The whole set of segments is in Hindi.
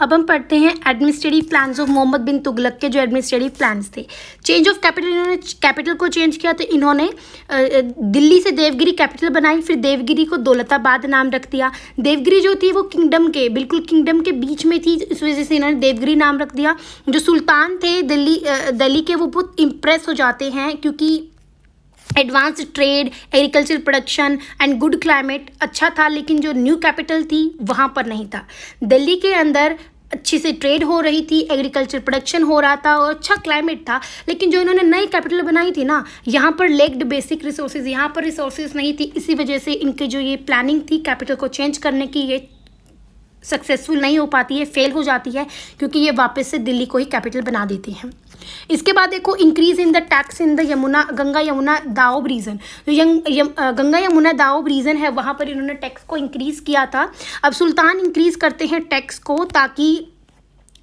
अब हम पढ़ते हैं एडमिनिस्ट्रेटिव प्लान्स ऑफ मोहम्मद बिन तुगलक के जो एडमिनिस्ट्रेटिव प्लान्स थे। चेंज ऑफ कैपिटल, इन्होंने कैपिटल को चेंज किया तो इन्होंने दिल्ली से देवगिरी कैपिटल बनाई, फिर देवगिरी को दौलताबाद नाम रख दिया। देवगिरी जो थी वो किंगडम के बिल्कुल किंगडम के बीच में थी, इस वजह से इन्होंने देवगिरी नाम रख दिया। जो सुल्तान थे दिल्ली के वो बहुत इम्प्रेस हो जाते हैं क्योंकि advance trade, agriculture production and good climate अच्छा था, लेकिन जो न्यू कैपिटल थी वहाँ पर नहीं था। दिल्ली के अंदर अच्छी से ट्रेड हो रही थी, एग्रीकल्चर प्रोडक्शन हो रहा था और अच्छा क्लाइमेट था, लेकिन जो इन्होंने नई कैपिटल बनाई थी ना, यहाँ पर लेक्ड बेसिक रिसोर्सेज, यहाँ पर रिसोर्सेज नहीं थी। इसी वजह से इनके जो ये प्लानिंग थी कैपिटल को चेंज करने की, ये सक्सेसफुल नहीं हो पाती है, फेल हो जाती है, क्योंकि ये वापस से दिल्ली को ही कैपिटल बना देती हैं। इसके बाद देखो increase in the tax in the Ganga Yamuna doab region. तो गंगा यमुना दाऊब रीजन है, वहाँ पर इन्होंने टैक्स को इंक्रीज किया था। अब सुल्तान इंक्रीज करते हैं टैक्स को ताकि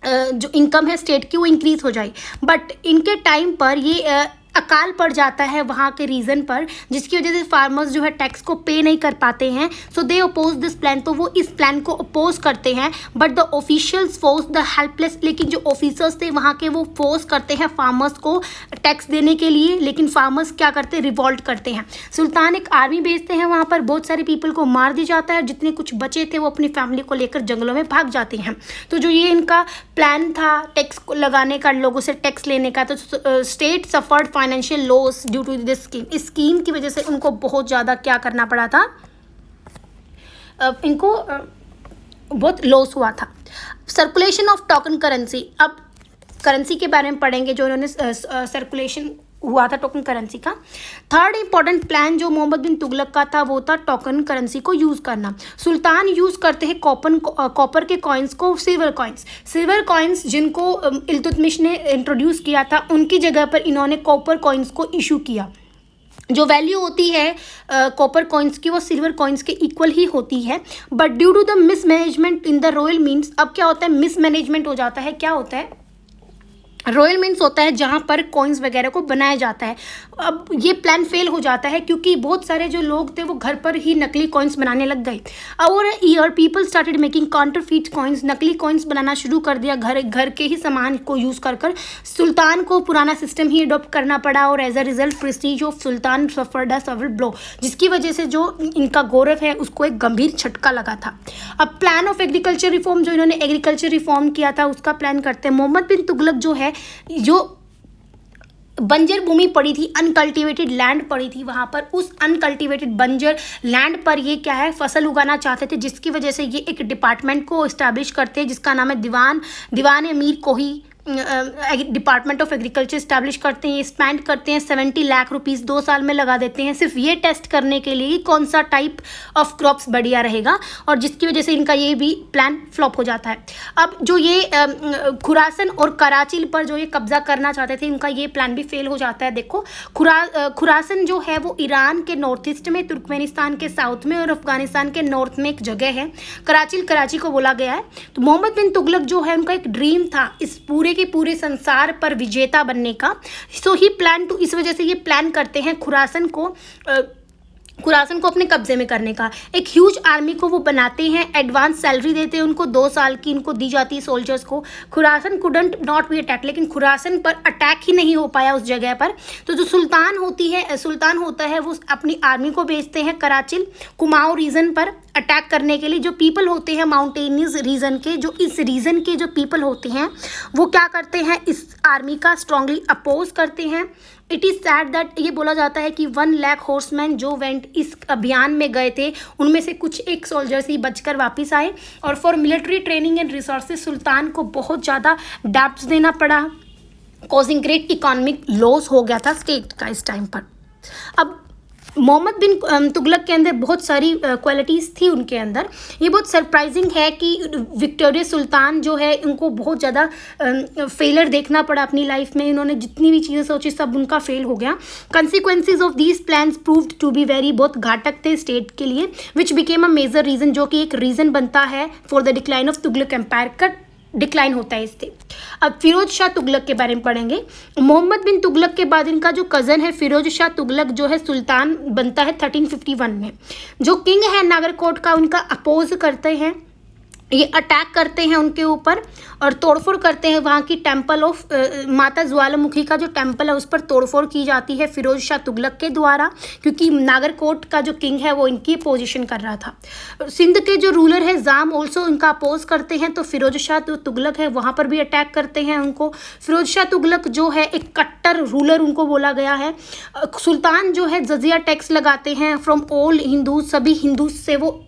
जो इनकम है स्टेट की वो इंक्रीज हो जाए, बट इनके टाइम पर ये अकाल पड़ जाता है वहाँ के रीजन पर, जिसकी वजह से फार्मर्स जो है टैक्स को पे नहीं कर पाते हैं। सो दे अपोज दिस प्लान, तो वो इस प्लान को अपोज करते हैं। But the officials force the helpless, लेकिन जो ऑफिसर्स थे वहाँ के वो फोर्स करते हैं फार्मर्स को टैक्स देने के लिए, लेकिन फार्मर्स क्या करते हैं, रिवॉल्ट करते हैं। सुल्तान एक आर्मी भेजते हैं, वहाँ पर बहुत सारे पीपल को मार दिया जाता है, जितने कुछ बचे थे वो अपनी फैमिली को लेकर जंगलों में भाग जाते हैं। तो जो ये इनका प्लान था टैक्स को लगाने का, लोगों से टैक्स लेने का, तो state suffered financial loss due to this scheme. इस स्कीम की वजह से उनको बहुत ज़्यादा क्या करना पड़ा था, इनको बहुत लॉस हुआ था। सर्कुलेशन ऑफ टोकन करेंसी, अब करेंसी के बारे में पढ़ेंगे जो इन्होंने सर्कुलेशन हुआ था टोकन करेंसी का। थर्ड इंपॉर्टेंट प्लान जो मोहम्मद बिन तुगलक का था वो था टोकन करेंसी को यूज़ करना। सुल्तान यूज़ करते हैं कॉपर के कॉइन्स को सिल्वर कॉइन्स जिनको इल्तुतमिश ने इंट्रोड्यूस किया था, उनकी जगह पर इन्होंने कॉपर कॉइन्स को इशू किया। जो वैल्यू होती है कॉपर कॉइन्स की वो सिल्वर कॉइन्स के इक्वल ही होती है, but due to the mismanagement in the royal means, अब क्या होता है, मिसमैनेजमेंट हो जाता है। क्या होता है, रॉयल मिंट्स होता है जहाँ पर कॉइन्स वगैरह को बनाया जाता है। अब ये प्लान फेल हो जाता है क्योंकि बहुत सारे जो लोग थे वो घर पर ही नकली कॉइन्स बनाने लग गए। और year people started making counterfeit coins, नकली कॉइन्स बनाना शुरू कर दिया घर के ही सामान को यूज़ कर सुल्तान को पुराना सिस्टम ही अडॉप्ट करना पड़ा, और as a result prestige of sultan suffered a several blow, जिसकी वजह से जो इनका गौरव है उसको एक गंभीर झटका लगा था। अब प्लान ऑफ एग्रीकल्चर रिफॉर्म, जो इन्होंने एग्रीकल्चर रिफॉर्म किया था उसका प्लान करते हैं। मोहम्मद बिन तुगलक जो है, जो बंजर भूमि पड़ी थी, अनकल्टिवेटेड लैंड पड़ी थी, वहाँ पर उस अनकल्टिवेटेड बंजर लैंड पर ये क्या है, फसल उगाना चाहते थे, जिसकी वजह से ये एक डिपार्टमेंट को इस्टेब्लिश करते हैं जिसका नाम है दीवान अमीर कोही डिपार्टमेंट ऑफ एग्रीकल्चर इस्टेब्लिश करते हैं। स्पेंड करते हैं 70 लाख रुपीस 2 साल में लगा देते हैं सिर्फ ये टेस्ट करने के लिए कौन सा टाइप ऑफ क्रॉप्स बढ़िया रहेगा, और जिसकी वजह से इनका ये भी प्लान फ्लॉप हो जाता है। अब जो ये खुरासन और कराची पर जो ये कब्जा करना चाहते थे, इनका ये प्लान भी फेल हो जाता है। देखो खुरासन जो है वो ईरान के नॉर्थ ईस्ट में, तुर्कमेनिस्तान के साउथ में और अफगानिस्तान के नॉर्थ में एक जगह है, कराची को बोला गया है। तो मोहम्मद बिन तुगलक जो है उनका एक ड्रीम था इस पूरे के पूरे संसार पर विजेता बनने का। सो ही प्लान टू, इस वजह से ये प्लान करते हैं खुरासन को अपने कब्जे में करने का। एक ह्यूज आर्मी को वो बनाते हैं, एडवांस सैलरी देते हैं उनको, 2 साल की इनको दी जाती है सोल्जर्स को। Khurasan couldn't not be attack, लेकिन खुरासन पर अटैक ही नहीं हो पाया उस जगह पर। तो जो सुल्तान होता है वो अपनी आर्मी को भेजते हैं कराची कुमाऊं रीजन पर अटैक करने के लिए। जो पीपल होते हैं माउंटेनियस रीजन के, जो इस रीजन के जो पीपल होते हैं वो क्या करते हैं, इस आर्मी का स्ट्रांगली अपोज करते हैं। इट इज़ सैड दैट, ये बोला जाता है कि 1 लाख हॉर्समैन जो वेंट इस अभियान में गए थे, उनमें से कुछ एक सोल्जर्स ही बचकर वापस आए। और for military training and resources सुल्तान को बहुत ज़्यादा डेब्ट्स देना पड़ा, कॉजिंग ग्रेट इकोनॉमिक लॉस हो गया था स्टेट का इस टाइम पर। अब मोहम्मद बिन तुगलक के अंदर बहुत सारी क्वालिटीज़ थी उनके अंदर। ये बहुत सरप्राइजिंग है कि विक्टोरिया सुल्तान जो है उनको बहुत ज़्यादा फेलर देखना पड़ा अपनी लाइफ में। इन्होंने जितनी भी चीज़ें सोची सब उनका फेल हो गया। Consequences of these plans proved to be very, बहुत घातक थे स्टेट के लिए, which became a major reason, जो कि एक रीज़न बनता है for the decline of Tughlaq empire का डिक्लाइन होता है इससे। अब फिरोज शाह तुगलक के बारे में पढ़ेंगे। मोहम्मद बिन तुगलक के बाद इनका जो कज़न है फिरोज शाह तुगलक जो है सुल्तान बनता है 1351 में। जो किंग है नागरकोट का उनका अपोज करते हैं ये अटैक करते हैं उनके ऊपर और तोड़फोड़ करते हैं। वहाँ की टेम्पल ऑफ माता ज्वालामुखी का जो टेम्पल है उस पर तोड़फोड़ की जाती है फिरोज शाह तुगलक के द्वारा, क्योंकि नागरकोट का जो किंग है वो इनकी पोजीशन कर रहा था। सिंध के जो रूलर है जाम ऑल्सो इनका अपोज करते हैं, तो फिरोज शाह तुगलक है वहाँ पर भी अटैक करते हैं उनको। फिरोज शाह तुगलक जो है एक कट्टर रूलर उनको बोला गया है। सुल्तान जो है जजिया टैक्स लगाते हैं फ्रॉम ऑल हिंदू, सभी हिंदू से वो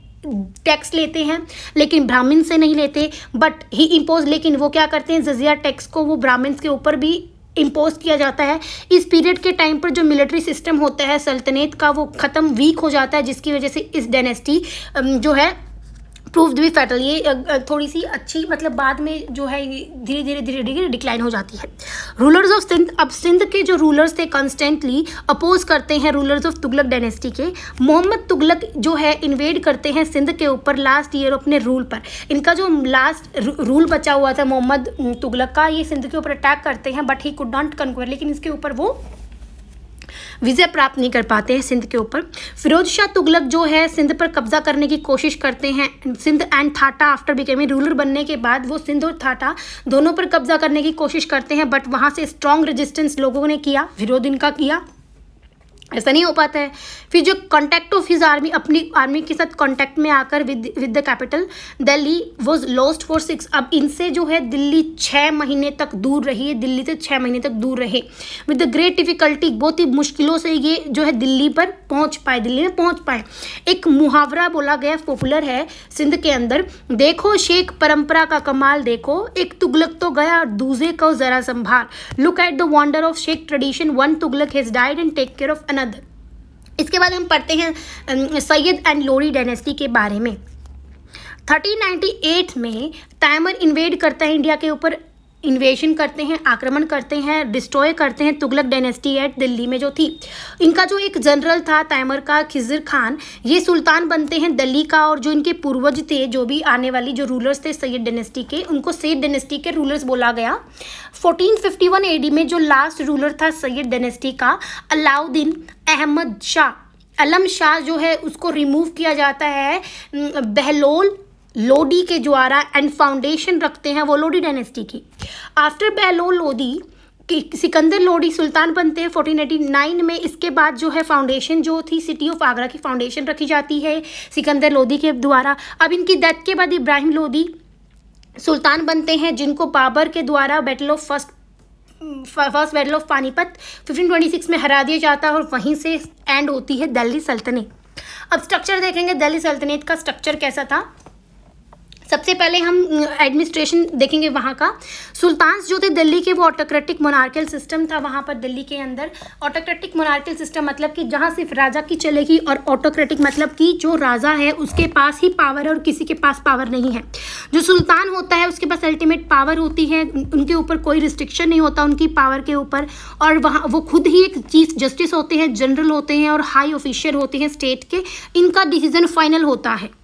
टैक्स लेते हैं, लेकिन ब्राह्मण से नहीं लेते, बट ही इम्पोज, लेकिन वो क्या करते हैं जजिया टैक्स को वो ब्राह्मण्स के ऊपर भी इम्पोज किया जाता है। इस पीरियड के टाइम पर जो मिलिट्री सिस्टम होता है सल्तनत का वो ख़त्म वीक हो जाता है, जिसकी वजह से इस डायनेस्टी जो है प्रूव्ड भी फैटल। ये थोड़ी सी अच्छी मतलब बाद में जो है धीरे धीरे डिक्लाइन हो जाती है। रूलर्स ऑफ सिंध, अब सिंध के जो रूलर्स थे कॉन्स्टेंटली अपोज करते हैं रूलर्स ऑफ तुगलक डायनेस्टी के। मोहम्मद तुगलक जो है इन्वेड करते हैं सिंध के ऊपर लास्ट ईयर अपने रूल पर। इनका जो लास्ट रूल बचा हुआ था मोहम्मद तुगलक का, ये सिंध के ऊपर अटैक करते हैं बट ही कुड नॉट कन्क्वर, लेकिन इसके ऊपर वो विजय प्राप्त नहीं कर पाते हैं सिंध के ऊपर। फिरोज शाह तुगलक जो है सिंध पर कब्जा करने की कोशिश करते हैं। Sindh and Thatta after becoming ruler बनने के बाद वो सिंध और थाटा दोनों पर कब्जा करने की कोशिश करते हैं, बट वहाँ से स्ट्रॉन्ग रेजिस्टेंस लोगों ने किया, विरोध इनका किया, ऐसा नहीं हो पाता है। फिर जो कॉन्टैक्ट ऑफ हिज आर्मी, अपनी आर्मी के साथ कॉन्टैक्ट में आकर with the capital Delhi was lost for 6, अब इनसे जो है दिल्ली 6 महीने तक दूर रही है, दिल्ली से 6 महीने तक दूर रहे। विद द ग्रेट डिफिकल्टी, बहुत ही मुश्किलों से ये जो है दिल्ली पर पहुंच पाए, दिल्ली में पहुंच पाए। एक मुहावरा बोला गया पॉपुलर है सिंध के अंदर, देखो शेख परंपरा का कमाल देखो, एक तुगलक तो गया दूसरे को जरा संभाल, look at the wonder of Sheikh tradition, one Tughlaq has died and take care of another. इसके बाद हम पढ़ते हैं सैयद एंड लोरी डायनेस्टी के बारे में। 1398 में तैमूर इन्वेड करता है इंडिया के ऊपर, इन्वेशन करते हैं, आक्रमण करते हैं, डिस्ट्रॉय करते हैं तुगलक डायनेस्टी एट दिल्ली में जो थी। इनका जो एक जनरल था तैमूर का खिज़र खान, ये सुल्तान बनते हैं दिल्ली का, और जो इनके पूर्वज थे जो भी आने वाली जो रूलर्स थे सैयद डायनेस्टी के, उनको सैयद डायनेस्टी के रूलर्स बोला गया। 1451 AD में जो लास्ट रूलर था सैयद डायनेस्टी का अलाउद्दीन अहमद शाह, अलम शाह जो है उसको रिमूव किया जाता है बहलोल लोडी के द्वारा, एंड फाउंडेशन रखते हैं वो लोडी डायनेस्टी की। आफ्टर बहलोल लोदी सिकंदर लोडी सुल्तान बनते हैं 1489 में। इसके बाद जो है फाउंडेशन जो थी सिटी ऑफ आगरा की फाउंडेशन रखी जाती है सिकंदर लोदी के द्वारा। अब इनकी डेथ के बाद इब्राहिम लोदी सुल्तान बनते हैं, जिनको बाबर के द्वारा फर्स्ट बैटल ऑफ पानीपत 1526 में हरा दिया जाता है, और वहीं से एंड होती है दिल्ली सल्तनत। अब स्ट्रक्चर देखेंगे दिल्ली सल्तनत का स्ट्रक्चर कैसा था। सबसे पहले हम एडमिनिस्ट्रेशन देखेंगे वहाँ का। सुल्तान जो थे दिल्ली के वो ऑटोक्रेटिक मोनार्कियल सिस्टम था वहाँ पर दिल्ली के अंदर। ऑटोक्रेटिक मोनार्कियल सिस्टम मतलब कि जहाँ सिर्फ राजा की चलेगी, और ऑटोक्रेटिक मतलब कि जो राजा है उसके पास ही पावर है और किसी के पास पावर नहीं है। जो सुल्तान होता है उसके पास अल्टीमेट पावर होती है, उनके ऊपर कोई रिस्ट्रिक्शन नहीं होता उनकी पावर के ऊपर, और वहाँ वो खुद ही एक चीफ जस्टिस होते हैं, जनरल होते हैं और हाई ऑफिशियल होते हैं स्टेट के, इनका डिसीजन फाइनल होता है।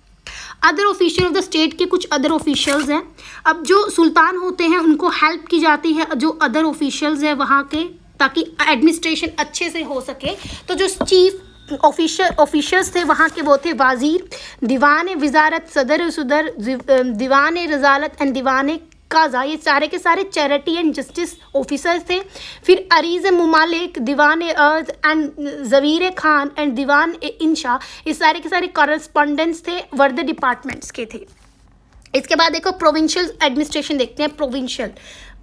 Other official of the state के कुछ अदर ऑफिशियल्स हैं। अब जो सुल्तान होते हैं उनको हेल्प की जाती है जो अदर ऑफिशियल्स हैं वहाँ के, ताकि एडमिनिस्ट्रेशन अच्छे से हो सके। तो जो चीफ ऑफिशियल्स थे वहाँ के वो थे वाजीर, दीवान वजारत, सदर सुदर, दीवान रजालत एंड दीवान काजा, ये सारे के सारे चैरिटी एंड जस्टिस ऑफिसर्स थे। फिर अरीज मुमालिक, दीवान अर्ज एंड जवीर खान एंड दीवान इंशा, ये सारे के सारे कॉरेस्पॉन्डेंट्स थे, वर्द डिपार्टमेंट्स के थे। इसके बाद देखो प्रोविंशियल एडमिनिस्ट्रेशन देखते हैं। प्रोविंशियल,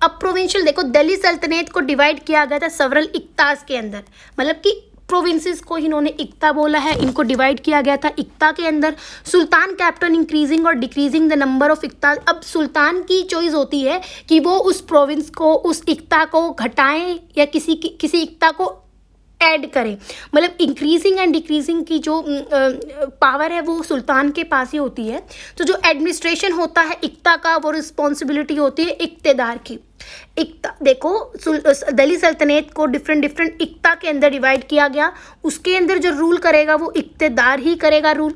अब प्रोविंशियल देखो दिल्ली सल्तनत को डिवाइड किया गया था सेवरल इक्तास के अंदर, मतलब कि प्रोविंसेस को इन्होंने इक्ता बोला है, इनको डिवाइड किया गया था इक्ता के अंदर। सुल्तान कैप्टन इंक्रीजिंग और डिक्रीजिंग द नंबर ऑफ इक्ता, अब सुल्तान की चॉइस होती है कि वो उस प्रोविंस को, उस इक्ता को घटाएं या किसी इक्ता को ऐड करें, मतलब इंक्रीजिंग एंड डिक्रीजिंग की जो पावर है वो सुल्तान के पास ही होती है। तो जो एडमिनिस्ट्रेशन होता है इक्ता का, वो रिस्पॉन्सिबिलिटी होती है इक्तेदार की। इक्ता देखो दिल्ली सल्तनत को डिफरेंट इक्ता के अंदर डिवाइड किया गया, उसके अंदर जो रूल करेगा वो इक्तेदार ही करेगा रूल।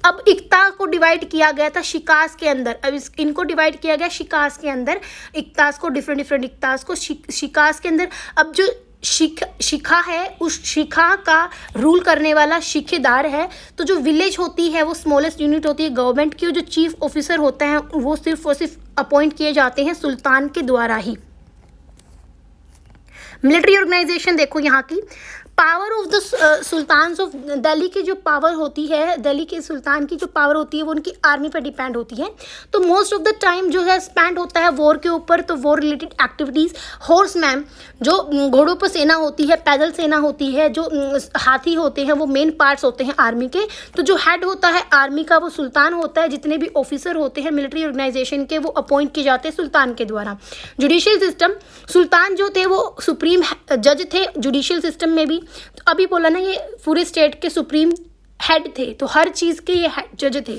अब इक्ता को डिवाइड किया गया था शिकास के अंदर, अब इनको डिवाइड किया गया शिकास के अंदर, इक्तास को डिफरेंट इक्तास को शिकास के अंदर। अब जो शिखा है, उस शिखा का रूल करने वाला शिखेदार है। तो जो विलेज होती है वो स्मॉलेस्ट यूनिट होती है गवर्नमेंट की, जो चीफ ऑफिसर होते हैं वो सिर्फ और सिर्फ अपॉइंट किए जाते हैं सुल्तान के द्वारा ही। मिलिट्री ऑर्गेनाइजेशन देखो यहाँ की, power of the sultans of Delhi की जो पावर होती है, दिल्ली के सुल्तान की जो पावर होती है वो उनकी आर्मी पर डिपेंड होती है। तो मोस्ट ऑफ द टाइम जो है स्पेंड होता है वॉर के ऊपर। तो वॉर रिलेटेड एक्टिविटीज़, हॉर्समैन जो घोड़ों पर सेना होती है, पैदल सेना होती है, जो हाथी होते हैं वो मेन पार्ट्स होते हैं आर्मी के। तो जो हेड होता है आर्मी का वो सुल्तान होता है। जितने भी ऑफिसर होते हैं मिलिट्री ऑर्गेनाइजेशन के वो अपॉइंट किए जाते हैं सुल्तान के द्वारा। जुडिशियल सिस्टम, सुल्तान जो थे वो सुप्रीम जज थे जुडिशियल सिस्टम में भी। तो अभी बोला ना ये पूरे स्टेट के सुप्रीम हेड थे, तो हर चीज़ के ये जज थे।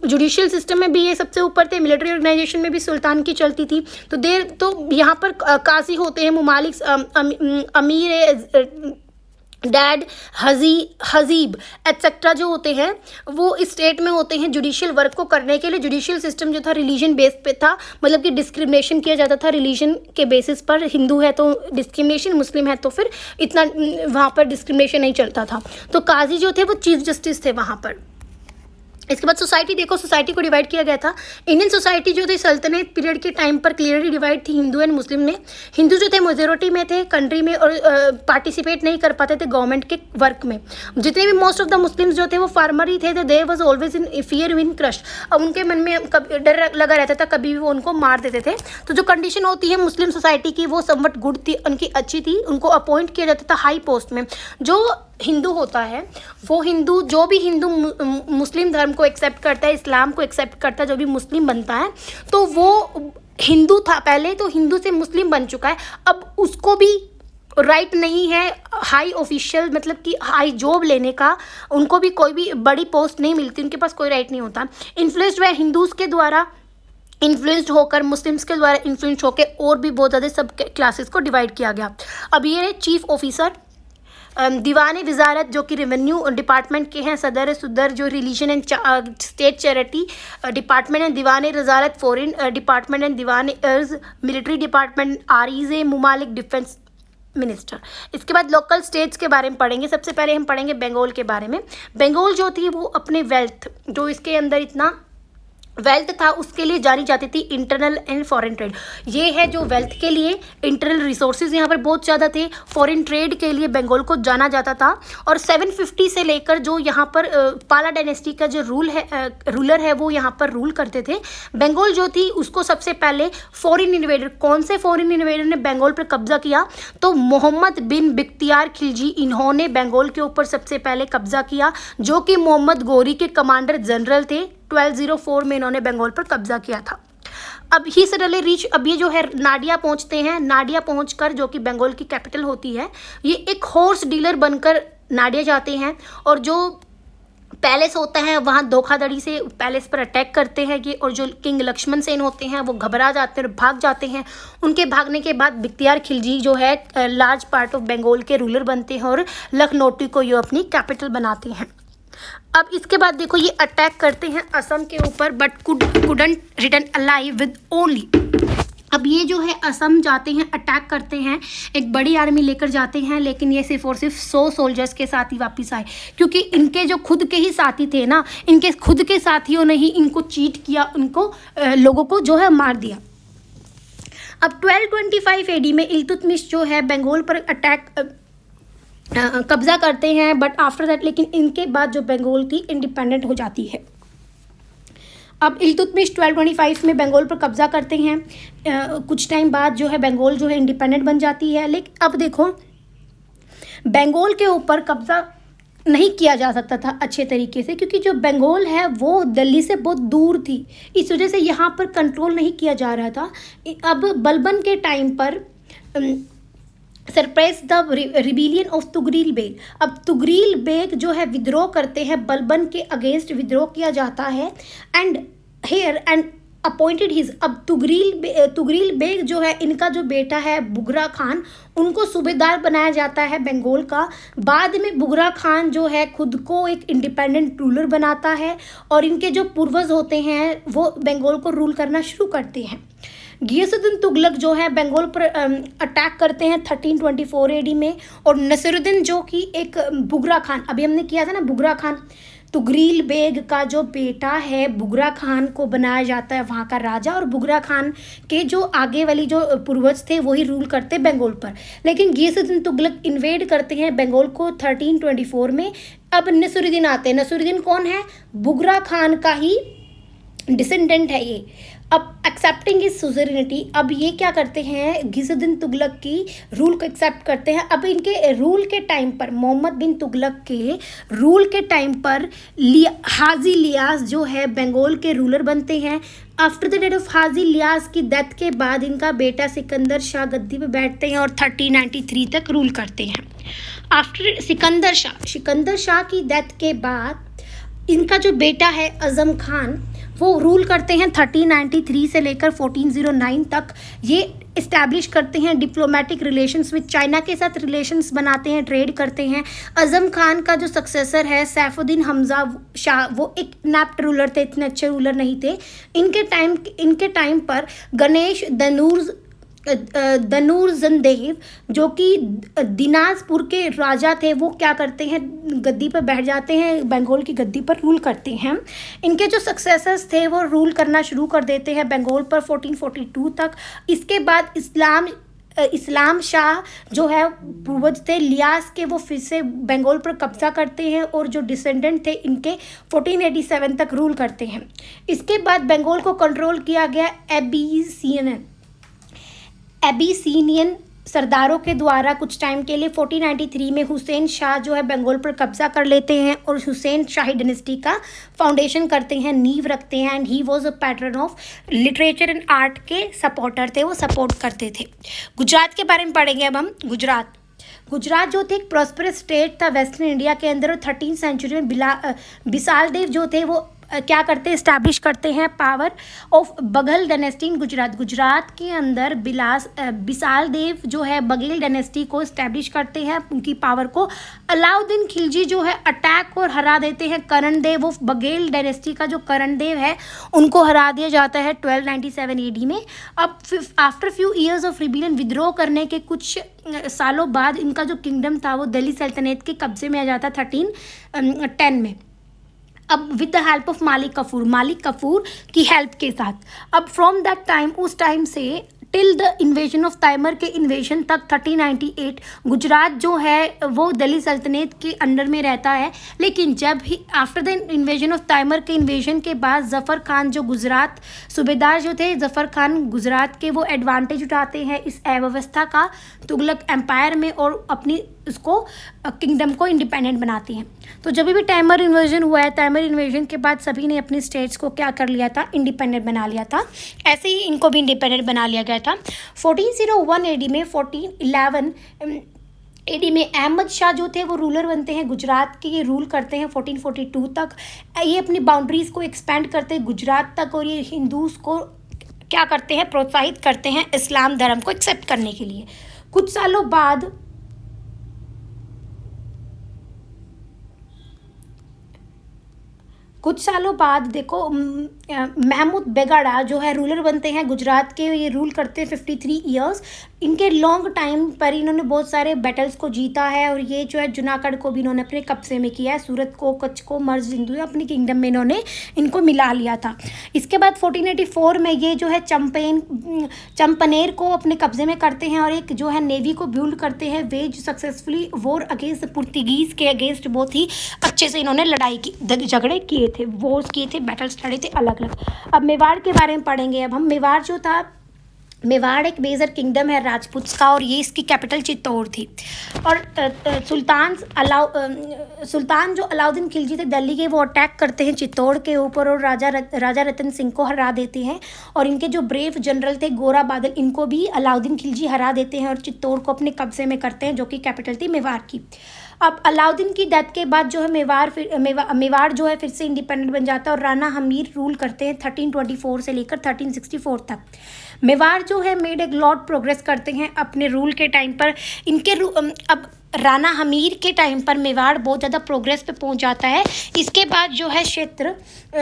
जुडिशियल सिस्टम में भी ये सबसे ऊपर थे, मिलिट्री ऑर्गेनाइजेशन में भी सुल्तान की चलती थी। तो यहाँ पर काजी होते हैं, मुमालिक, अमीर, डैड, हजीब एट्सेट्रा जो होते हैं वो स्टेट में होते हैं जुडिशियल वर्क को करने के लिए। जुडिशियल सिस्टम जो था रिलीजन बेस पे था, मतलब कि डिस्क्रिमिनेशन किया जाता था रिलीजन के बेसिस पर। हिंदू है तो डिस्क्रिमिनेशन, मुस्लिम है तो फिर इतना वहाँ पर डिस्क्रिमिनेशन नहीं चलता था। तो काजी जो थे वो चीफ जस्टिस थे वहाँ पर। इसके बाद सोसाइटी देखो, सोसाइटी को डिवाइड किया गया था। इंडियन सोसाइटी जो थी सल्तनत पीरियड के टाइम पर क्लियरली डिवाइड थी हिंदू एंड मुस्लिम में। हिंदू जो थे मेजोरिटी में थे कंट्री में और पार्टिसिपेट नहीं कर पाते थे गवर्नमेंट के वर्क में। जितने भी मोस्ट ऑफ द मुस्लिम्स जो थे वो फार्मर ही थे। तो they was always in fear win crush. अब उनके मन में डर लगा रहता था, कभी भी वो उनको मार देते थे। तो जो कंडीशन होती है मुस्लिम सोसाइटी की वो समवट गुड थी, उनकी अच्छी थी। उनको अपॉइंट किया जाता था हाई पोस्ट में। जो हिंदू होता है वो हिंदू, जो भी हिंदू मुस्लिम धर्म को एक्सेप्ट करता है, इस्लाम को एक्सेप्ट करता है, जो भी मुस्लिम बनता है तो वो हिंदू था पहले, तो हिंदू से मुस्लिम बन चुका है। अब उसको भी राइट नहीं है हाई ऑफिशियल, मतलब कि हाई जॉब लेने का। उनको भी कोई भी बड़ी पोस्ट नहीं मिलती, उनके पास कोई राइट नहीं होता। इन्फ्लुएंस्ड हुआ हिंदूज़ के द्वारा, इन्फ्लुएंस्ड होकर मुस्लिम्स के द्वारा इन्फ्लुएंस होकर और भी बहुत ज़्यादा सब क्लासेस को डिवाइड किया गया। अब ये चीफ ऑफिसर, दीवान वजारत जो कि रेवेन्यू डिपार्टमेंट के हैं, सदर सुदर जो religion and state charity department and दीवान वजारत फॉरेन डिपार्टमेंट एंड दीवान अर्ज मिलिट्री डिपार्टमेंट आरिज़े मुमालिक डिफेंस मिनिस्टर। इसके बाद लोकल स्टेट्स के बारे में पढ़ेंगे। सबसे पहले हम पढ़ेंगे बंगाल के बारे में। बंगाल जो थी वो अपने वेल्थ, जो इसके अंदर इतना वेल्थ था उसके लिए जानी जाती थी इंटरनल एंड फॉरेन ट्रेड। ये है जो वेल्थ के लिए, इंटरनल रिसोर्सेज यहाँ पर बहुत ज़्यादा थे, फॉरेन ट्रेड के लिए बंगाल को जाना जाता था। और 750 से लेकर जो यहाँ पर पाला डायनेस्टी का जो रूलर है वो यहाँ पर रूल करते थे। बंगाल जो थी उसको सबसे पहले फॉरेन इन्वेडर, कौन से फॉरेन इन्वेडर ने बंगाल पर कब्जा किया, तो मोहम्मद बिन बख्तियार खिलजी, इन्होंने बंगाल के ऊपर सबसे पहले कब्जा किया, जो कि मोहम्मद गौरी के कमांडर जनरल थे। 1204 में इन्होंने बंगाल पर कब्जा किया था। अब ही सडनली रीच, अब ये जो है नाडिया पहुंचते हैं। नाडिया पहुंचकर, जो कि बंगाल की कैपिटल होती है, ये एक हॉर्स डीलर बनकर नाडिया जाते हैं। और जो पैलेस होता है वहाँ धोखाधड़ी से पैलेस पर अटैक करते हैं ये, और जो किंग लक्ष्मण सेन होते हैं वो घबरा जाते हैं और भाग जाते हैं। उनके भागने के बाद बख्तियार खिलजी जो है लार्ज पार्ट ऑफ बंगाल के रूलर बनते हैं और लखनऊ को ये अपनी कैपिटल बनाते हैं। अब इसके बाद देखो ये अटैक करते हैं असम के ऊपर, but couldn't return alive with only. अब ये जो है असम जाते हैं, अटैक करते हैं, एक बड़ी आर्मी लेकर जाते हैं, लेकिन ये सिर्फ और सिर्फ 100 सोल्जर्स के साथ ही वापस आए, क्योंकि इनके जो खुद के ही साथी थे ना, इनके खुद के साथियों ने ही इनको चीट किया, उनको लोगों को जो है मार दिया। अब 1225 AD में इल्तुतमिश जो है बंगाल पर अटैक कब्जा करते हैं, बट आफ्टर दैट, लेकिन इनके बाद जो बंगाल थी इंडिपेंडेंट हो जाती है। अब इल्तुतमिश 1225 में बंगाल पर कब्जा करते हैं। कुछ टाइम बाद जो है बंगाल जो है इंडिपेंडेंट बन जाती है। लेकिन अब देखो बंगाल के ऊपर कब्जा नहीं किया जा सकता था अच्छे तरीके से, क्योंकि जो बंगाल है वो दिल्ली से बहुत दूर थी, इस वजह से यहाँ पर कंट्रोल नहीं किया जा रहा था। अब बलबन के टाइम पर surprise the rebellion of Tughril Beg. अब तुगरील बेग जो है विद्रोह करते हैं, बलबन के अगेंस्ट विद्रोह किया जाता है and here and appointed his. अब तुगरील बेग जो है, इनका जो बेटा है बुगरा खान, उनको सूबेदार बनाया जाता है बंगाल का। बाद में बुगरा खान जो है खुद को एक इंडिपेंडेंट रूलर बनाता है और इनके जो पूर्वज होते हैं वो बंगाल को रूल करना शुरू करते हैं। गियासुद्दीन तुगलक जो है बंगाल पर अटैक करते हैं 1324 एडी में। और नसीरुद्दीन जो कि एक बुगरा खान, अभी हमने किया था ना बुगरा खान, तुगरील बेग का जो बेटा है बुगरा खान को बनाया जाता है वहाँ का राजा, और बुगरा खान के जो आगे वाली जो पूर्वज थे वही रूल करते बंगाल पर। लेकिन गियासुद्दीन तुगलक इन्वेड करते हैं बंगाल को 1324 में। अब नसीरुद्दीन आते हैं। नसीरुद्दीन कौन है? बुगरा खान का ही डिसेंडेंट है ये। अब एक्सेप्टिंग इज सुजरिनिटी, अब ये क्या करते हैं, गियासुद्दीन तुगलक की रूल को एक्सेप्ट करते हैं। अब इनके रूल के टाइम पर, मोहम्मद बिन तुगलक के रूल के टाइम पर हाजी लियास जो है बंगाल के रूलर बनते हैं। आफ्टर द डेथ ऑफ हाजी लियास की डेथ के बाद इनका बेटा सिकंदर शाह गद्दी पर बैठते हैं और 1393 तक रूल करते हैं। आफ्टर सिकंदर शाह की डेथ के बाद इनका जो बेटा है अज़म खान वो रूल करते हैं 1393 से लेकर 1409 तक। ये इस्टेब्लिश करते हैं डिप्लोमेटिक रिलेशंस विद चाइना के साथ, रिलेशंस बनाते हैं, ट्रेड करते हैं। अज़म खान का जो सक्सेसर है सैफुद्दीन हमज़ा शाह, वो एक नैप्ट रूलर थे, इतने अच्छे रूलर नहीं थे। इनके टाइम पर गणेश दनूरजनदेव जो कि दिनाजपुर के राजा थे, वो क्या करते हैं, गद्दी पर बैठ जाते हैं, बंगाल की गद्दी पर रूल करते हैं। इनके जो सक्सेसर्स थे वो रूल करना शुरू कर देते हैं बंगाल पर 1442 तक। इसके बाद इस्लाम शाह जो है पूर्वज थे लियास के, वो फिर से बंगाल पर कब्जा करते हैं और जो डिसेंडेंट थे इनके 1487 तक रूल करते हैं। इसके बाद बंगाल को कंट्रोल किया गया एबीसीनियन सरदारों के द्वारा कुछ टाइम के लिए। 1493 में हुसैन शाह जो है बंगाल पर कब्जा कर लेते हैं और हुसैन शाही डायनेस्टी का फाउंडेशन करते हैं, नींव रखते हैं। And he was a pattern of literature and art के सपोर्टर थे, वो सपोर्ट करते थे। गुजरात के बारे में पढ़ेंगे अब हम। गुजरात जो थे एक प्रॉस्परस स्टेट था वेस्टर्न इंडिया के अंदर। और 13th सेंचुरी में बिसाल देव जो थे वो क्या करते हैं, इस्टेब्लिश करते हैं power of Baghel dynasty in Gujarat के अंदर बिसाल देव जो है बघेल डायनेस्टी को इस्टेब्लिश करते हैं, उनकी पावर को। अलाउद्दीन खिलजी जो है अटैक और हरा देते हैं करण देव ऑफ बघेल डायनेस्टी का, जो करण देव है उनको हरा दिया जाता है 1297 एडी में। अब after few years of rebellion, विद्रोह करने के कुछ सालों बाद इनका जो किंगडम था वो दिल्ली सल्तनत के कब्जे में आ जाता 1310 में। अब विद द हेल्प ऑफ मालिक कफूर की हेल्प के साथ। अब फ्रॉम दैट टाइम, उस टाइम से till the invasion of Taimur के इन्वेजन तक 1398 गुजरात जो है वो दिल्ली सल्तनत के अंडर में रहता है। लेकिन जब ही after the invasion of Taimur के इन्वेजन के बाद ज़फ़र खान जो गुजरात सूबेदार जो थे, ज़फ़र खान गुजरात के वो एडवांटेज उठाते हैं इस अव्यवस्था का तुगलक एम्पायर में और अपनी उसको किंगडम को इंडिपेंडेंट बनाती हैं। तो जब भी तैमूर इन्वेजन हुआ है, तैमूर इन्वेजन के बाद सभी ने अपनी स्टेट्स को क्या कर लिया था, इंडिपेंडेंट बना लिया था। ऐसे ही इनको भी इंडिपेंडेंट बना लिया गया था। 1401 एडी में 1411 एडी में अहमद शाह जो थे वो रूलर बनते हैं गुजरात के। ये रूल करते हैं 1442 तक। ये अपनी बाउंड्रीज़ को एक्सपेंड करते हैं गुजरात तक और ये हिंदूज़ को क्या करते हैं, प्रोत्साहित करते हैं इस्लाम धर्म को एक्सेप्ट करने के लिए। कुछ सालों बाद देखो महमूद बेगाड़ा जो है रूलर बनते हैं गुजरात के। ये रूल करते हैं 53 ईयर्स। इनके लॉन्ग टाइम पर इन्होंने बहुत सारे बैटल्स को जीता है और ये जो है जूनागढ़ को भी इन्होंने अपने कब्जे में किया है, सूरत को, कच्छ को, मर्ज हिंदू अपनी किंगडम में इन्होंने इनको मिला लिया था। इसके बाद 1484 में ये जो है चंपनेर को अपने कब्जे में करते हैं और एक जो है नेवी को बिल्ड करते हैं। वे जो सक्सेसफुली वॉर अगेंस्ट पुर्तगीज़ के अगेंस्ट बहुत ही अच्छे से इन्होंने लड़ाई की, झगड़े किए थे, वॉर्स किए थे, बैटल्स लड़े थे अलग अलग। अब मेवाड़ के बारे में पढ़ेंगे अब हम। मेवाड़ एक मेजर किंगडम है राजपूत्स का और ये इसकी कैपिटल चित्तौड़ थी। और सुल्तान जो अलाउद्दीन खिलजी थे दिल्ली के, वो अटैक करते हैं चित्तौड़ के ऊपर और राजा रतन सिंह को हरा देते हैं। और इनके जो ब्रेव जनरल थे गोरा बादल, इनको भी अलाउद्दीन खिलजी हरा देते हैं और चित्तौड़ को अपने कब्जे में करते हैं, जो कि कैपिटल थी मेवाड़ की। अब अलाउद्दीन की डेथ के बाद जो है मेवाड़ जो है फिर से इंडिपेंडेंट बन जाता है और राणा हमीर रूल करते हैं 1324 से लेकर 1364 तक। मेवाड़ जो है मेड एक लॉट प्रोग्रेस करते हैं अपने रूल के टाइम पर। अब राणा हमीर के टाइम पर मेवाड़ बहुत ज़्यादा प्रोग्रेस पे पहुंच जाता है। इसके बाद जो है क्षेत्र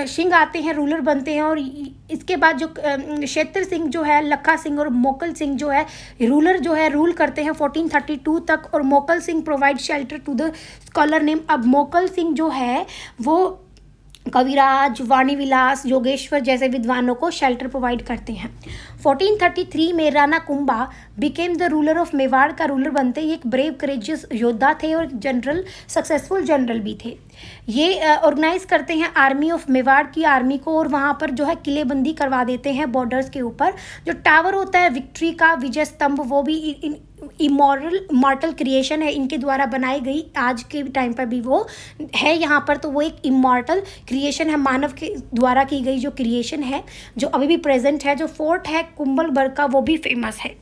सिंह आते हैं, रूलर बनते हैं, और इसके बाद जो क्षेत्र सिंह जो है, लखा सिंह और मोकल सिंह जो है रूलर जो है रूल करते हैं 1432 तक। और Mokal Singh provide shelter to the scholar name. अब मोकल सिंह जो है वो कविराज, वाणी विलास, योगेश्वर जैसे विद्वानों को शेल्टर प्रोवाइड करते हैं। 1433 में Rana Kumbha became the ruler of Mewar का रूलर बनते ही एक ब्रेव करेजियस योद्धा थे और जनरल, सक्सेसफुल जनरल भी थे। ये ऑर्गेनाइज करते हैं आर्मी ऑफ मेवाड़ की आर्मी को, और वहाँ पर जो है किलेबंदी करवा देते हैं बॉर्डर्स के ऊपर। जो टावर होता है विक्ट्री का, विजय स्तंभ, वो भी इमॉर्टल क्रिएशन है, इनके द्वारा बनाई गई, आज के टाइम पर भी वो है यहाँ पर। तो वो एक इमॉर्टल क्रिएशन है, मानव के द्वारा की गई जो क्रिएशन है, जो अभी भी प्रेजेंट है। जो फोर्ट है कुंभलगढ़ का, वो भी फेमस है।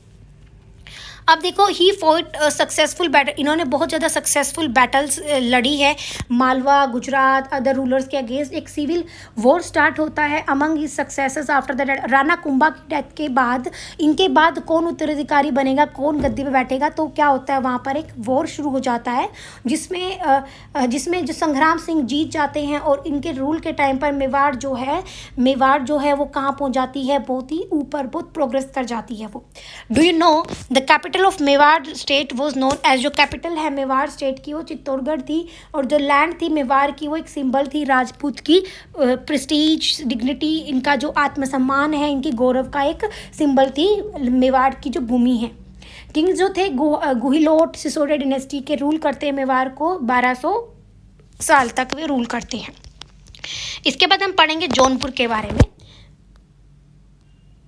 अब देखो, ही फॉइट सक्सेसफुल बैटल, इन्होंने बहुत ज़्यादा सक्सेसफुल बैटल्स लड़ी है मालवा, गुजरात, अदर रूलर्स के अगेंस्ट। एक सिविल वॉर स्टार्ट होता है among his successors after the death. Rana Kumbha की डेथ के बाद, इनके बाद कौन उत्तराधिकारी बनेगा, कौन गद्दी पे बैठेगा, तो क्या होता है वहाँ पर एक वॉर शुरू हो जाता है, जिसमें जो संग्राम सिंह जीत जाते हैं। और इनके रूल के टाइम पर मेवाड़ जो है वो कहाँ पहुँच जाती है, बहुत ही ऊपर, बहुत प्रोग्रेस कर जाती है वो। Do you know the capital of Mewar state was known as, जो कैपिटल है मेवाड़ स्टेट की वो चित्तौड़गढ़ थी। और जो लैंड थी मेवाड़ की, वो एक सिंबल थी राजपूत की प्रेस्टीज, डिग्निटी, इनका जो आत्मसम्मान है, इनकी गौरव का एक सिंबल थी मेवाड़ की जो भूमि है। किंग्स जो थे गुहिलोट सिसोदिया डिनेस्टी के रूल करते हैं मेवाड़ को, 1200 साल तक वे रूल करते हैं। इसके बाद हम पढ़ेंगे जौनपुर के बारे में।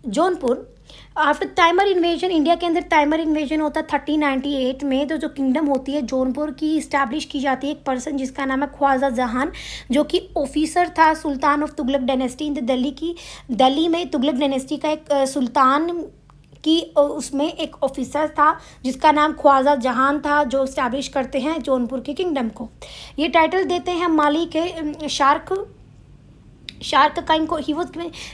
Jaunpur after Timur invasion, India के अंदर तैमूर इन्वेजन होता है 1398 में। तो जो किंगडम होती है जौनपुर की, इस्टेब्लिश की जाती है एक पर्सन जिसका नाम है ख्वाजा जहान, जो कि ऑफिसर था सुल्तान of Tughlaq dynasty in the Delhi में तुगलक डायनेस्टी का एक सुल्तान की उसमें एक ऑफिसर था जिसका नाम ख्वाजा जहान था, जो इस्टेब्लिश करते हैं जौनपुर के किंगडम को। ये टाइटल देते हैं माली के शार्क का,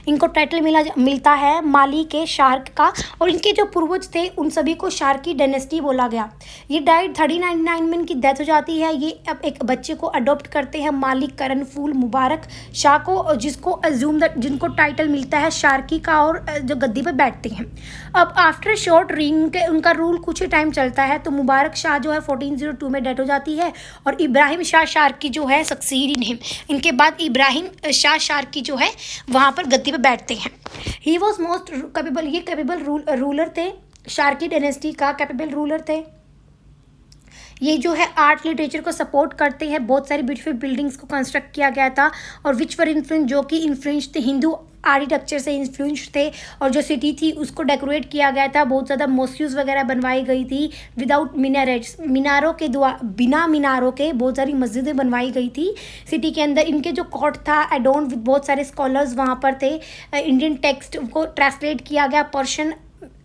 इनको टाइटल मिलता है माली के शार्क का। और इनके जो पूर्वज थे उन सभी को शार्की डायनेस्टी बोला गया। ये डाइड 1399 में इनकी डेथ हो जाती है। ये अब एक बच्चे को अडॉप्ट करते हैं मालिक करण फूल मुबारक शाह को, जिनको टाइटल मिलता है शार्की का, और जो गद्दी पर बैठते हैं। अब आफ्टर शॉर्ट रिंग उनका रूल कुछ ही टाइम चलता है, तो मुबारक शाह जो है 1402 में डेथ हो जाती है, और इब्राहिम शाह शार्की जो है सक्सीड इन हिम। इनके बाद इब्राहिम शाह शार्की जो है वहाँ पर गद्दी पे बैठते हैं। ही वॉज मोस्ट कैपेबल, ये कैपेबल रूलर थे, शार्की डायनेस्टी का कैपेबल रूलर थे। ये जो है आर्ट लिटरेचर को सपोर्ट करते हैं, बहुत सारी ब्यूटीफुल बिल्डिंग्स को कंस्ट्रक्ट किया गया था, और विच वर इन्फ्लुएंस, जो कि इन्फ्लुएंस थे हिंदू आर्किटेक्चर से इन्फ्लुएंस थे। और जो सिटी थी उसको डेकोरेट किया गया था, बहुत ज़्यादा मॉस्क्यूज वगैरह बनवाई गई थी विदाउट मिनारेट्स, बिना मीनारों के बहुत सारी मस्जिदें बनवाई गई थी सिटी के अंदर। इनके जो कोर्ट था एडोन विद बहुत सारे स्कॉलर्स वहाँ पर थे। इंडियन टेक्स्ट को ट्रांसलेट किया गया पर्शियन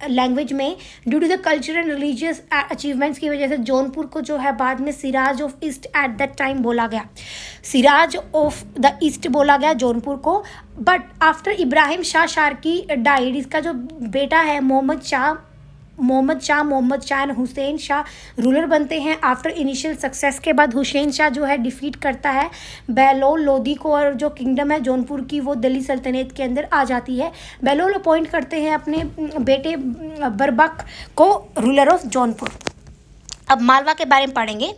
लैंग्वेज में। Due to the cultural and religious achievements की वजह से जौनपुर को जो है बाद में Shiraz of east at that time बोला गया, सिराज ऑफ द ईस्ट बोला गया जौनपुर को। But after Ibrahim Shah Sharky died, इसका जो बेटा है मोहम्मद शाह एंड हुसैन शाह रूलर बनते हैं। आफ्टर इनिशियल सक्सेस के बाद हुसैन शाह जो है डिफीट करता है बहलोल लोदी को, और जो किंगडम है जौनपुर की वो दिल्ली सल्तनत के अंदर आ जाती है। बहलोल अपॉइंट करते हैं अपने बेटे बरबक को रूलर ऑफ जौनपुर। अब मालवा के बारे में पढ़ेंगे।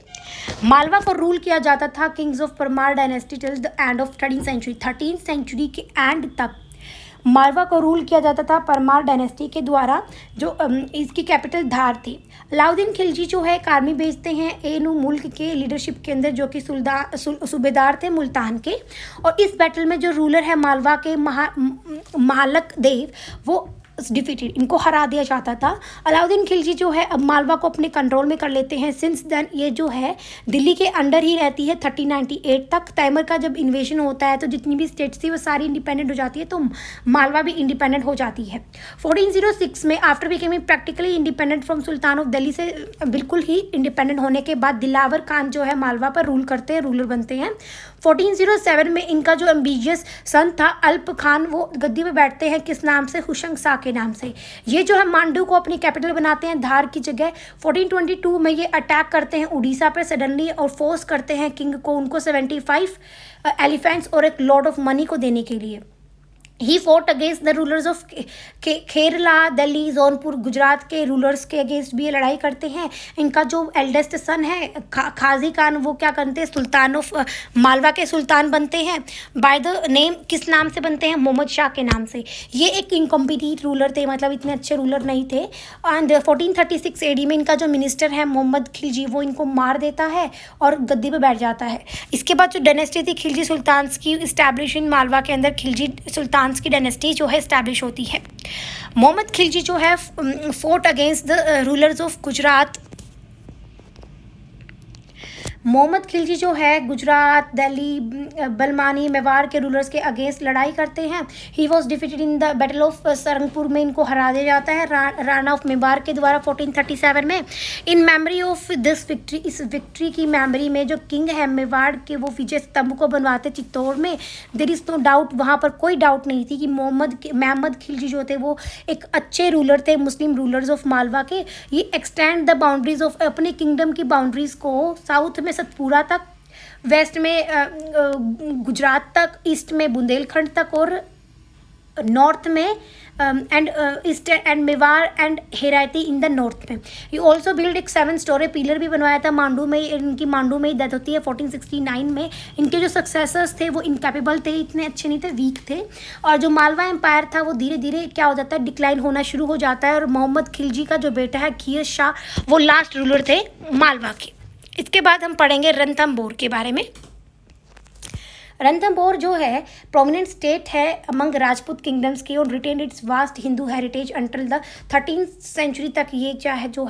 मालवा को रूल किया जाता था kings of Parmar dynasty till the end of 13th century के एंड तक मालवा को रूल किया जाता था परमार डायनेस्टी के द्वारा। जो इसकी कैपिटल धार थी। अलाउद्दीन खिलजी जो है एक आर्मी भेजते हैं एनू मुल्क के लीडरशिप के अंदर, जो कि सूबेदार थे मुल्तान के। और इस बैटल में जो रूलर है मालवा के महालक देव, वो डिफीटेड, इनको हरा दिया जाता था। अलाउद्दीन खिलजी जो है अब मालवा को अपने कंट्रोल में कर लेते हैं। सिंस देन ये जो है दिल्ली के अंडर ही रहती है 1398 तक। तैमूर का जब इन्वेजन होता है तो जितनी भी स्टेट्स थी वो सारी इंडिपेंडेंट हो जाती है, तो मालवा भी इंडिपेंडेंट हो जाती है। 1406 में after becoming practically independent from Sultan of Delhi, से बिल्कुल ही इंडिपेंडेंट होने के बाद दिलावर खान जो है मालवा पर रूल करते हैं, रूलर बनते हैं। 1407 में इनका जो एम्बिशियस सन था अल्प खान, वो गद्दी पे बैठते हैं किस नाम से, हुशंग शाह के नाम से। ये जो है मांडू को अपनी कैपिटल बनाते हैं धार की जगह। 1422 में ये अटैक करते हैं उड़ीसा पर सडनली और फोर्स करते हैं किंग को उनको 75 एलिफेंट्स और एक लॉट ऑफ मनी को देने के लिए। He fought against the rulers of Kerala, Delhi, Jaunpur, Gujarat के रूलर्स के अगेंस्ट भी ये लड़ाई करते हैं। इनका जो एल्डेस्ट सन है खाजी खान, वो क्या करते हैं, सुल्तान ऑफ मालवा के सुल्तान बनते हैं बाय द नेम, किस नाम से बनते हैं, मोहम्मद शाह के नाम से। ये एक इनकम्पिटिट रूलर थे, मतलब इतने अच्छे रूलर नहीं थे। एंड 1436 AD में इनका जो मिनिस्टर है मोहम्मद खिलजी, वो इनको मार देता है और गद्दी पर बैठ जाता है। इसके बाद जो डायनेस्टी थी खिलजी सुल्तान्स की इस्टेब्लिश इन मालवा के अंदर, खिलजी सुल्तान की डायनेस्टी जो है स्टैब्लिश होती है। मोहम्मद खिलजी जो है fought against the rulers of Gujarat. Mohammad Khilji जो है गुजरात, दिल्ली, बलमानी, मेवाड़ के रूलर्स के अगेंस्ट लड़ाई करते हैं। He was defeated in the battle of Sarangpur में इनको हरा दिया जाता है राणा ऑफ मेवाड़ के द्वारा 1437 में। In memory of this victory, इस विक्ट्री की मेमोरी में जो किंग है मेवाड़ के, वो विजय स्तंभ को बनवाते चित्तौड़ में। देयर इज़ नो डाउट, वहाँ पर कोई डाउट नहीं थी कि मोहम्मद खिलजी जो थे वो एक अच्छे रूलर थे, मुस्लिम रूलर्स ऑफ मालवा के। ये एक्सटेंड द बाउंड्रीज ऑफ अपने किंगडम की बाउंड्रीज को साउथ में सतपुरा तक, वेस्ट में गुजरात तक, ईस्ट में बुंदेलखंड तक और नॉर्थ में and east and Mewar and Harauti in the north में। ये ऑल्सो बिल्ड एक 7 स्टोरी पिलर भी बनवाया था मांडू में। इनकी मांडू में ही डेथ होती है 1469 में। इनके जो सक्सेसर्स थे वो इनकैपेबल थे, इतने अच्छे नहीं थे, वीक थे। और जो मालवा एम्पायर था वो धीरे धीरे क्या हो जाता है, डिक्लाइन होना शुरू हो जाता है। और मोहम्मद खिलजी का जो बेटा है खीर शाह, वो लास्ट रूलर थे मालवा के। इसके बाद हम पढ़ेंगे रणथंभौर के बारे में। रणथंभौर जो है प्रोमिनेंट स्टेट है अमंग राजपूत किंगडम्स की और retain its vast Hindu heritage until the 13th century तक। ये चाहे जो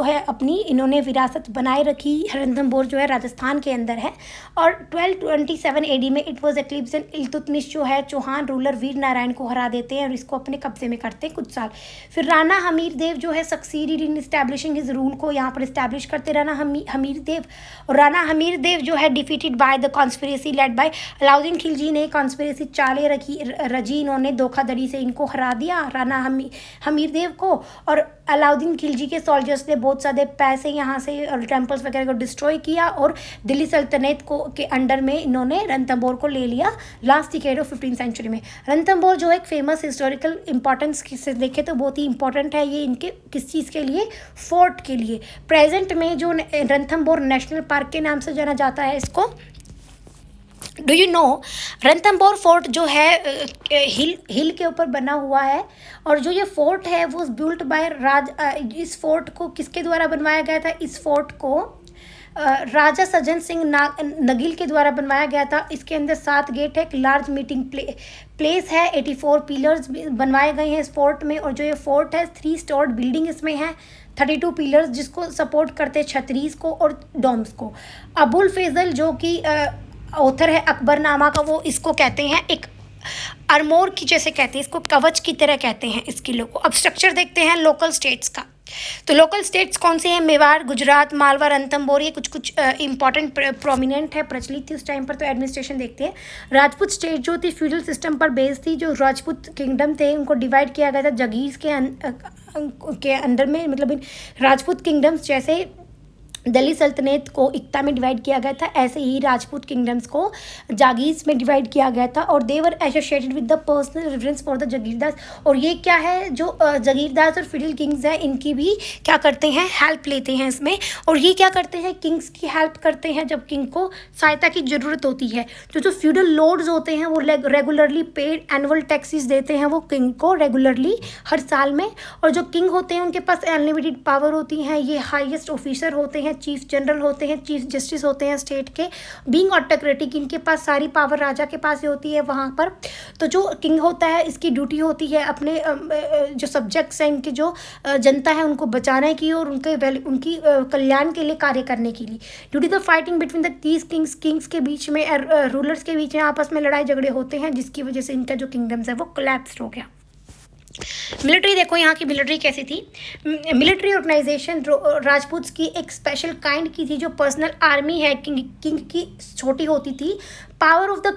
है अपनी इन्होंने विरासत बनाए रखी। रणथंभौर जो है राजस्थान के अंदर है। और 1227 AD में it was eclipse and Iltutmish जो है चौहान रूलर वीर नारायण को हरा देते हैं और इसको अपने कब्जे में करते हैं कुछ साल। फिर राणा हमीर देव जो है succeeded in establishing his rule को यहाँ पर इस्टेब्लिश करते राणा हमीर देव। और राणा हमीर देव जो है defeated by the conspiracy led by Alauddin Khilji ने कॉन्स्पिरेसी चालें रजी, इन्होंने धोखाधड़ी से इनको हरा दिया राणा हमीर देव को। और अलाउद्दीन खिलजी के सोल्जर्स ने बहुत सारे पैसे यहाँ से और टेम्पल्स वगैरह को डिस्ट्रॉय किया और दिल्ली सल्तनत को के अंडर में इन्होंने रणथंभौर को ले लिया last decade of 15th century में। रणथंभौर जो एक फेमस हिस्टोरिकल इंपॉर्टेंस से देखे तो बहुत ही इंपॉर्टेंट है ये इनके किस चीज़ के लिए, फोर्ट के लिए। प्रेजेंट में जो रणथंभौर नेशनल पार्क के नाम से जाना जाता है इसको। Do you no Ranthambore fort जो है हिल के ऊपर बना हुआ है। और जो ये फोर्ट है वो बिल्ट बाय इस फोर्ट को किसके द्वारा बनवाया गया था, इस फोर्ट को राजा सज्जन सिंह नगिल के द्वारा बनवाया गया था। इसके अंदर 7 गेट है, एक लार्ज मीटिंग प्लेस है, 84 पिलर्स बनवाए गए हैं इस फोर्ट में। और जो ये फोर्ट है 3 स्टोर्ड बिल्डिंग इसमें है, 32 पिलर्स जिसको सपोर्ट करते छतरीज को और डोम्स को। अबुल फैजल जो कि ऑथर है अकबरनामा का, वो इसको कहते हैं एक आर्मोर की जैसे कहते हैं, इसको कवच की तरह कहते हैं इस किले को। अब स्ट्रक्चर देखते हैं लोकल स्टेट्स का। तो लोकल स्टेट्स कौन से हैं, मेवाड़, गुजरात, मालवा, रणथंभौर, ये कुछ इंपॉर्टेंट प्रोमिनेंट है, प्रचलित थी उस टाइम पर। तो एडमिनिस्ट्रेशन देखते हैं। राजपूत स्टेट जो थी फ्यूडल सिस्टम पर बेस्ड थी। जो राजपूत किंगडम थे उनको डिवाइड किया गया था जागीर के अंदर में, मतलब इन राजपूत किंगडम्स जैसे दिल्ली सल्तनत को इक्ता में डिवाइड किया गया था, ऐसे ही राजपूत किंगडम्स को जागीर्स में डिवाइड किया गया था। और they were associated with the personal reference for the jagirdars. और ये क्या है, जो जागीरदास और फिडल किंग्स हैं इनकी भी क्या करते हैं, हेल्प लेते हैं इसमें। और ये क्या करते हैं, किंग्स की हेल्प करते हैं जब किंग को सहायता की ज़रूरत होती है। तो जो फ्यूडल लॉर्ड्स होते हैं वो रेगुलरली पेड एनुअल टैक्सेस देते हैं वो किंग को रेगुलरली हर साल में। और जो किंग होते हैं उनके पास अनलिमिटेड पावर होती हैं। ये हाईएस्ट ऑफिसर होते हैं, चीफ जनरल होते हैं, चीफ जस्टिस होते हैं स्टेट के। बीइंग ऑटोक्रेटिक, इनके पास सारी पावर राजा के पास ही होती है वहाँ पर। तो जो किंग होता है इसकी ड्यूटी होती है अपने जो सब्जेक्ट्स हैं, इनके जो जनता है उनको बचाने की और उनकी कल्याण के लिए कार्य करने के लिए। Due to the fighting between the these kings के बीच में, रूलर्स के बीच में आपस में लड़ाई झगड़े होते हैं, जिसकी वजह से इनका जो किंगडम्स है वो कोलैप्स हो गया। मिलिट्री देखो यहाँ की मिलिट्री कैसी थी। मिलिट्री ऑर्गेनाइजेशन राजपूत की एक स्पेशल काइंड की थी, जो पर्सनल आर्मी है किंग की छोटी होती थी। Power of the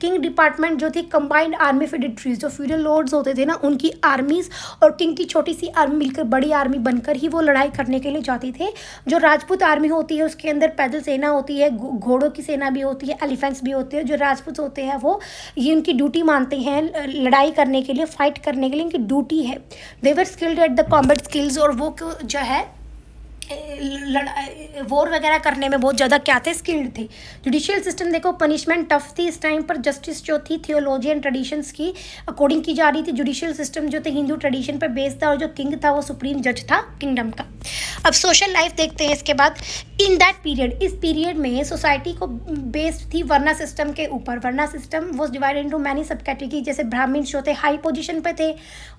king department जो थी कंबाइंड आर्मी फेडेट्रीज, जो फ्यूडल लॉर्ड्स होते थे ना, उनकी आर्मीज और किंग की छोटी सी आर्मी मिलकर बड़ी आर्मी बनकर ही वो लड़ाई करने के लिए जाते थे। जो राजपूत आर्मी होती है उसके अंदर पैदल सेना होती है, घोड़ों की सेना भी होती है, एलिफेंट्स भी होते हैं। जो राजपूत होते हैं वो ये उनकी ड्यूटी मानते हैं लड़ाई करने के लिए, फाइट करने के लिए इनकी ड्यूटी है। They were skilled at the combat skills, और वो जो है वॉर वगैरह करने में बहुत ज़्यादा क्या थे, स्किल्ड थे। जुडिशियल सिस्टम देखो, पनिशमेंट टफ थी इस टाइम पर। जस्टिस जो थी थियोलॉजियन ट्रेडिशंस की अकॉर्डिंग की जा रही थी। जुडिशियल सिस्टम जो थे हिंदू ट्रेडिशन पर बेस्ड था, और जो किंग था वो सुप्रीम जज था किंगडम का। अब सोशल लाइफ देखते हैं इसके बाद। इन दैट पीरियड, इस पीरियड में सोसाइटी को बेस्ड थी वर्ना सिस्टम के ऊपर। Varna system was divided into many sub category. जैसे ब्राह्मण्स जो थे हाई पोजीशन पे थे,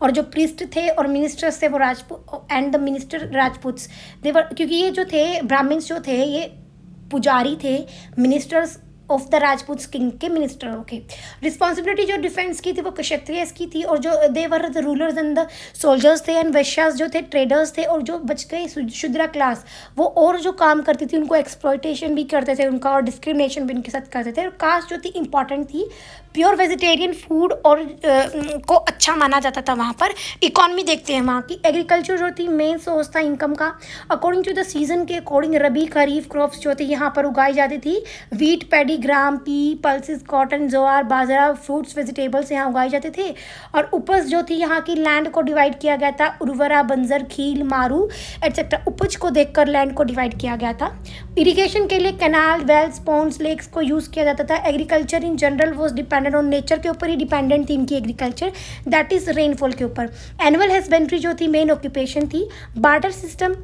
और जो प्रीस्ट थे और मिनिस्टर्स थे वो राजपूत, एंड द मिनिस्टर राजपूत्स देवर, क्योंकि ये जो थे ब्राह्मण्स जो थे ये पुजारी थे, ministers of the Rajput king के मिनिस्टर। ओके, रिस्पॉन्सिबिलिटी जो डिफेंस की थी वो क्षत्रिय की थी, और जो they were the rulers and the soldiers थे, एंड वैश्यास जो थे ट्रेडर्स थे, और जो बच गए शूद्रा क्लास वो और जो काम करती थी उनको एक्सप्लॉयटेशन भी करते थे उनका, और डिस्क्रिमिनेशन भी उनके साथ करते थे। और कास्ट जो थी इंपॉर्टेंट थी, प्योर वेजिटेरियन फूड और को अच्छा माना जाता था वहाँ पर। इकॉनमी देखते हैं वहाँ की। एग्रीकल्चर जो थी मेन सोर्स था इनकम का। अकॉर्डिंग टू द सीजन के अकॉर्डिंग रबी खरीफ क्रॉप्स जो थी यहाँ पर उगाई जाती थी। वीट, पैडी, ग्राम, पी, पल्सेस, कॉटन, ज्वार, बाजरा, फ्रूट्स, वेजिटेबल्स यहाँ उगाए जाते थे। और उपज जो थी यहाँ की लैंड को डिवाइड किया गया था, उर्वरा, बंजर, खील, मारू एटसेट्रा। उपज को देखकर लैंड को डिवाइड किया गया था। इरिगेशन के लिए कैनाल, वेल्स, पॉन्ड्स, लेक्स को यूज़ किया जाता था। Agriculture in general was dependent on nature के ऊपर ही डिपेंडेंट थी इनकी एग्रीकल्चर, दैट इज़ रेनफॉल के ऊपर। एनुअल हस्बेंड्री जो थी मेन ऑक्यूपेशन थी। बार्टर सिस्टम,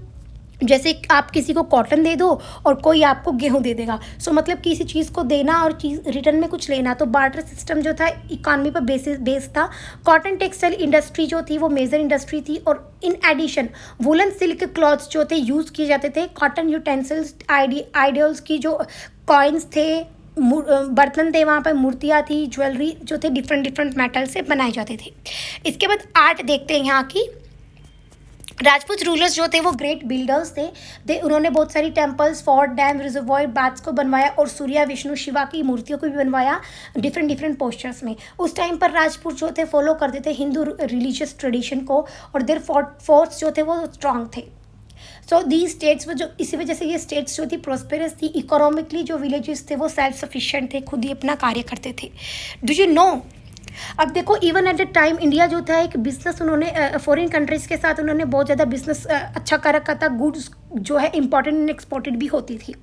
जैसे आप किसी को कॉटन दे दो और कोई आपको गेहूं दे देगा, सो मतलब किसी चीज़ को देना और चीज़ रिटर्न में कुछ लेना। तो बार्टर सिस्टम जो था इकॉनमी पर बेस था। कॉटन टेक्सटाइल इंडस्ट्री जो थी वो मेजर इंडस्ट्री थी। और in addition woollen silk cloths जो थे यूज़ किए जाते थे। कॉटन यूटेंसिल्स, आइडियल्स की जो कॉइन्स थे, बर्तन थे, वहाँ पर मूर्तियाँ थी, ज्वेलरी जो थे डिफरेंट मेटल से बनाए जाते थे। इसके बाद आर्ट देखते हैं यहाँ की। राजपूत रूलर्स जो थे वो ग्रेट बिल्डर्स थे। उन्होंने बहुत सारी temples, fort, dam, reservoir, baths को बनवाया, और सूर्य, विष्णु, शिवा की मूर्तियों को भी बनवाया डिफरेंट पोस्चर्स में। उस टाइम पर राजपूत जो थे फॉलो करते थे हिंदू रिलीजियस ट्रेडिशन को, और देयर फोर्ट्स जो थे वो स्ट्रांग थे। सो दी स्टेट्स वो जो, इसी वजह से ये स्टेट्स जो थी प्रोस्पेरस थी। इकोनॉमिकली जो विलेजेस थे वो सेल्फ सफिशिएंट थे, खुद ही अपना कार्य करते थे। डू यू नो, अब देखो even at the time India जो था एक बिजनेस, उन्होंने फॉरेन कंट्रीज़ के साथ उन्होंने बहुत ज़्यादा बिजनेस अच्छा कर रखा था। गुड्स जो है इंपॉर्टेंट एंड एक्सपोर्टेड भी होती थी।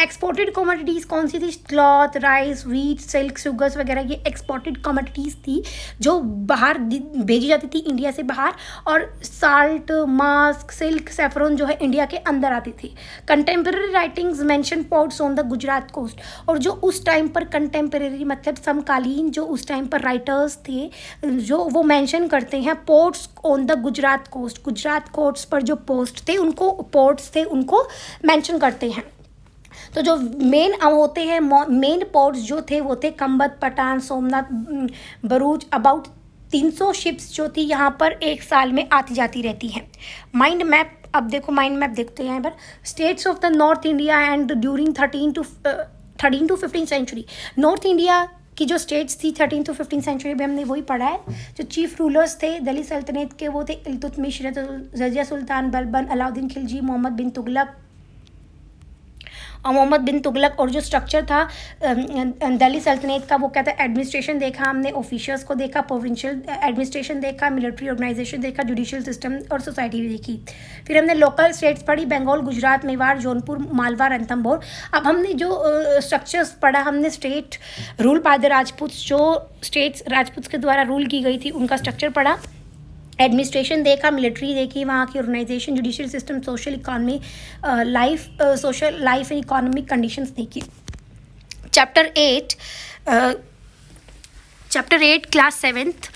एक्सपोर्टेड कमोडिटीज़ कौन सी थी? Cloth, rice, wheat, silk, sugars वगैरह, ये एक्सपोर्टेड कमोडिटीज़ थी जो बाहर भेजी जाती थी इंडिया से बाहर। और साल्ट, मास्क, सिल्क, सेफ्रॉन जो है इंडिया के अंदर आती थी। Contemporary writings mention ports on the Gujarat coast, और जो उस टाइम पर कंटेम्प्रेरी मतलब समकालीन जो उस टाइम पर राइटर्स थे जो वो मेंशन करते हैं ports on the Gujarat coast. Gujarat coast पर जो पोस्ट थे उनको, पोर्ट्स थे उनको मेंशन करते हैं। तो जो मेन होते हैं, मेन पोर्ट्स जो थे वो थे कंबत, पठान, सोमनाथ, भरूच। अबाउट 300 शिप्स जो थी यहाँ पर एक साल में आती जाती रहती हैं। माइंड मैप, अब देखो माइंड मैप देखते हैं यहाँ पर। States of the north India and during 13 to 15 century. North India की जो स्टेट्स थी 13 to 15 सेंचुरी में हमने वही पढ़ा है। जो चीफ रूलर्स थे दिल्ली सल्तनत के वो थे इल्तुतमिश, रज़िया सुल्तान, बलबन, अलाउद्दीन खिलजी, मोहम्मद बिन तुगलक। और जो स्ट्रक्चर था दिल्ली सल्तनत का वो क्या था? एडमिनिस्ट्रेशन देखा हमने, ऑफिशियल्स को देखा, प्रोविंशियल एडमिनिस्ट्रेशन देखा, मिलिट्री ऑर्गेनाइजेशन देखा, जुडिशियल सिस्टम और सोसाइटी भी देखी। फिर हमने लोकल स्टेट्स पढ़ी, बंगाल, गुजरात, मेवाड़, जौनपुर, मालवा, रणथंभौर। अब हमने जो स्ट्रक्चर्स पढ़ा, हमने state rule by the Rajput, जो स्टेट्स राजपूत के द्वारा रूल की गई थी उनका स्ट्रक्चर पढ़ा। एडमिनिस्ट्रेशन देखा, मिलिट्री देखी, वहाँ की organisation, judicial system, social economy, social life and economic conditions देखी। चैप्टर 8 क्लास 7th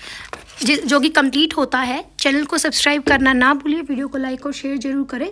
जो कि कंप्लीट होता है। चैनल को सब्सक्राइब करना ना भूलिए, वीडियो को लाइक और शेयर जरूर करें।